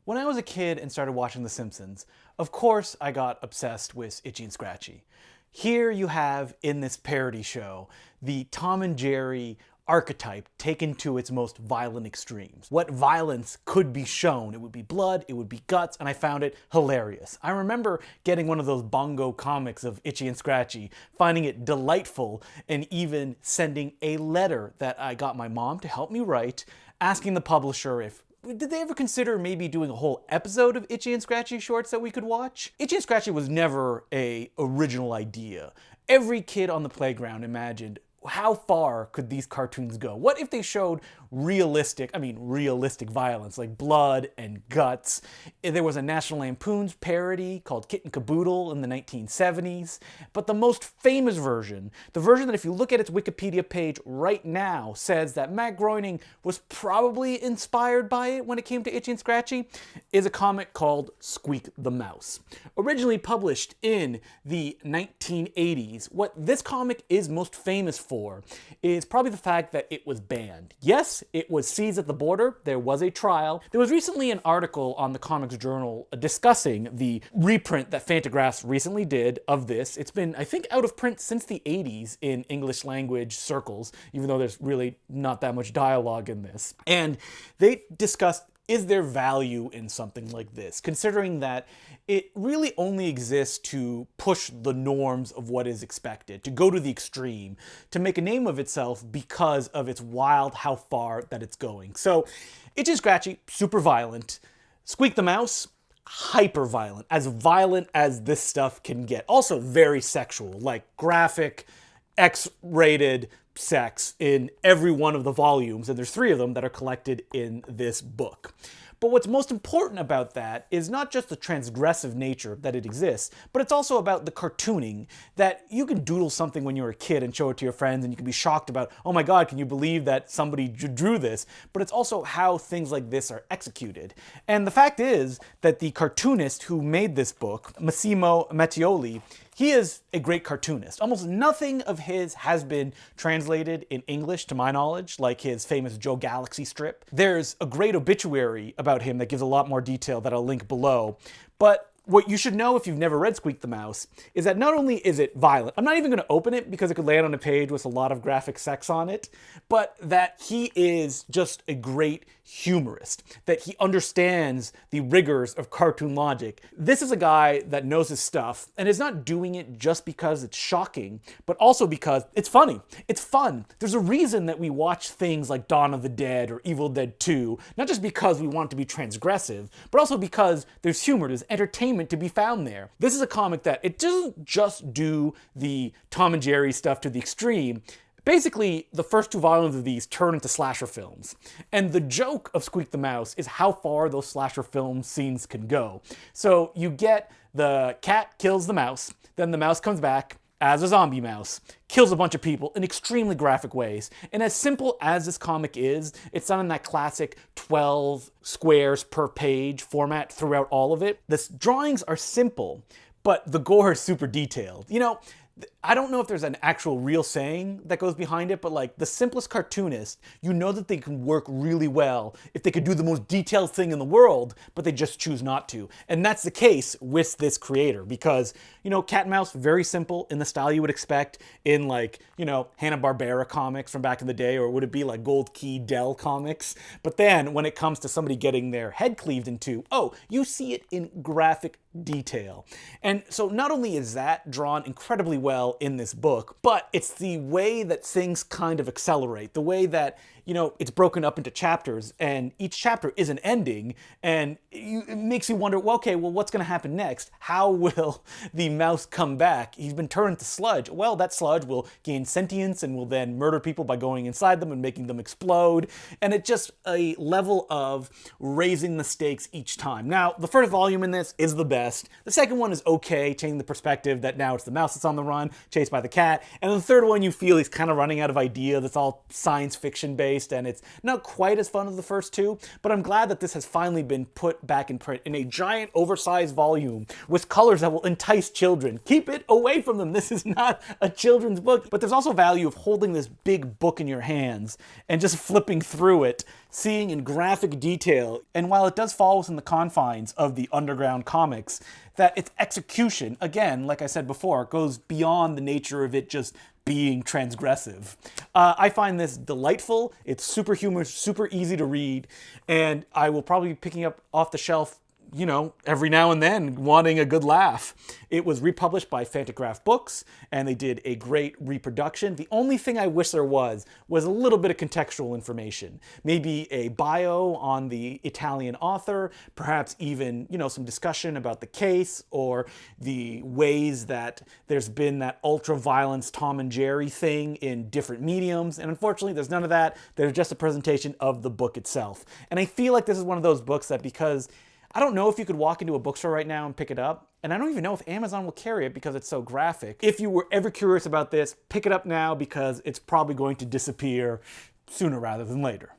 When I was a kid and started watching The Simpsons, of course I got obsessed with Itchy and Scratchy. Here you have, in this parody show, the Tom and Jerry archetype taken to its most violent extremes. What violence could be shown? It would be blood, it would be guts, and I found it hilarious. I remember getting one of those bongo comics of Itchy and Scratchy, finding it delightful, and even sending a letter that I got my mom to help me write, asking the publisher if did they ever consider maybe doing a whole episode of Itchy and Scratchy shorts that we could watch? Itchy and Scratchy was never an original idea. Every kid on the playground imagined, how far could these cartoons go? What if they showed realistic violence, like blood and guts? There was a National Lampoon's parody called Kit and Caboodle in the 1970s. But the most famous version, the version that if you look at its Wikipedia page right now says that Matt Groening was probably inspired by it when it came to Itchy and Scratchy, is a comic called Squeak the Mouse. Originally published in the 1980s, what this comic is most famous for is probably the fact that it was banned. Yes, it was seized at the border. There was a trial. There was recently an article on the Comics Journal discussing the reprint that Fantagraphics recently did of this. It's been, I think, out of print since the 80s in English language circles, even though there's really not that much dialogue in this. And they discussed, is there value in something like this, considering that it really only exists to push the norms of what is expected, to go to the extreme, to make a name of itself because of its wild how far that it's going. So, Itchy and Scratchy, super violent. Squeak the Mouse, hyper violent as this stuff can get. Also very sexual, like graphic, X-rated sex in every one of the volumes, and there's 3 of them that are collected in this book. But what's most important about that is not just the transgressive nature that it exists, but it's also about the cartooning, that you can doodle something when you're a kid and show it to your friends and you can be shocked about, oh my god, can you believe that somebody drew this? But it's also how things like this are executed. And the fact is that the cartoonist who made this book, Massimo Mattioli, he is a great cartoonist. Almost nothing of his has been translated in English, to my knowledge, like his famous Joe Galaxy strip. There's a great obituary about him that gives a lot more detail that I'll link below. But what you should know if you've never read Squeak the Mouse is that not only is it violent, I'm not even going to open it because it could land on a page with a lot of graphic sex on it, but that he is just a great humorist, that he understands the rigors of cartoon logic. This is a guy that knows his stuff and is not doing it just because it's shocking, but also because it's funny. It's fun. There's a reason that we watch things like Dawn of the Dead or Evil Dead 2, not just because we want it to be transgressive, but also because there's humor, there's entertainment to be found there. This is a comic that it doesn't just do the Tom and Jerry stuff to the extreme. Basically, the first 2 volumes of these turn into slasher films. And the joke of Squeak the Mouse is how far those slasher film scenes can go. So you get the cat kills the mouse, then the mouse comes back as a zombie mouse, kills a bunch of people in extremely graphic ways. And as simple as this comic is, it's done in that classic 12 squares per page format throughout all of it. The drawings are simple, but the gore is super detailed. You know, I don't know if there's an actual real saying that goes behind it, but like the simplest cartoonist, you know that they can work really well if they could do the most detailed thing in the world, but they just choose not to. And that's the case with this creator because, you know, Cat and Mouse, very simple in the style you would expect in like, you know, Hanna-Barbera comics from back in the day, or would it be like Gold Key Dell comics? But then when it comes to somebody getting their head cleaved in 2, oh, you see it in graphic detail. And so not only is that drawn incredibly well in this book, but it's the way that things kind of accelerate, the way that, you know, it's broken up into chapters and each chapter is an ending and it makes you wonder, well, okay, well, what's going to happen next? How will the mouse come back? He's been turned to sludge. Well, that sludge will gain sentience and will then murder people by going inside them and making them explode. And it's just a level of raising the stakes each time. Now, the first volume in this is the best. The second one is okay, changing the perspective that now it's the mouse that's on the run, chased by the cat. And the third one, you feel he's kind of running out of ideas. It's all science fiction based and it's not quite as fun as the first 2, but I'm glad that this has finally been put back in print in a giant oversized volume with colors that will entice children. Keep it away from them. This is not a children's book, but there's also value of holding this big book in your hands and just flipping through it seeing in graphic detail, and while it does fall within the confines of the underground comics, that its execution, again, like I said before, goes beyond the nature of it just being transgressive. I find this delightful. It's super humorous, super easy to read, and I will probably be picking up off the shelf, you know, every now and then, wanting a good laugh. It was republished by Fantagraphics, and they did a great reproduction. The only thing I wish there was a little bit of contextual information. Maybe a bio on the Italian author, perhaps even, you know, some discussion about the case, or the ways that there's been that ultra-violence Tom and Jerry thing in different mediums. And unfortunately, there's none of that. There's just a presentation of the book itself. And I feel like this is one of those books that, because I don't know if you could walk into a bookstore right now and pick it up, and I don't even know if Amazon will carry it because it's so graphic. If you were ever curious about this, pick it up now, because it's probably going to disappear sooner rather than later.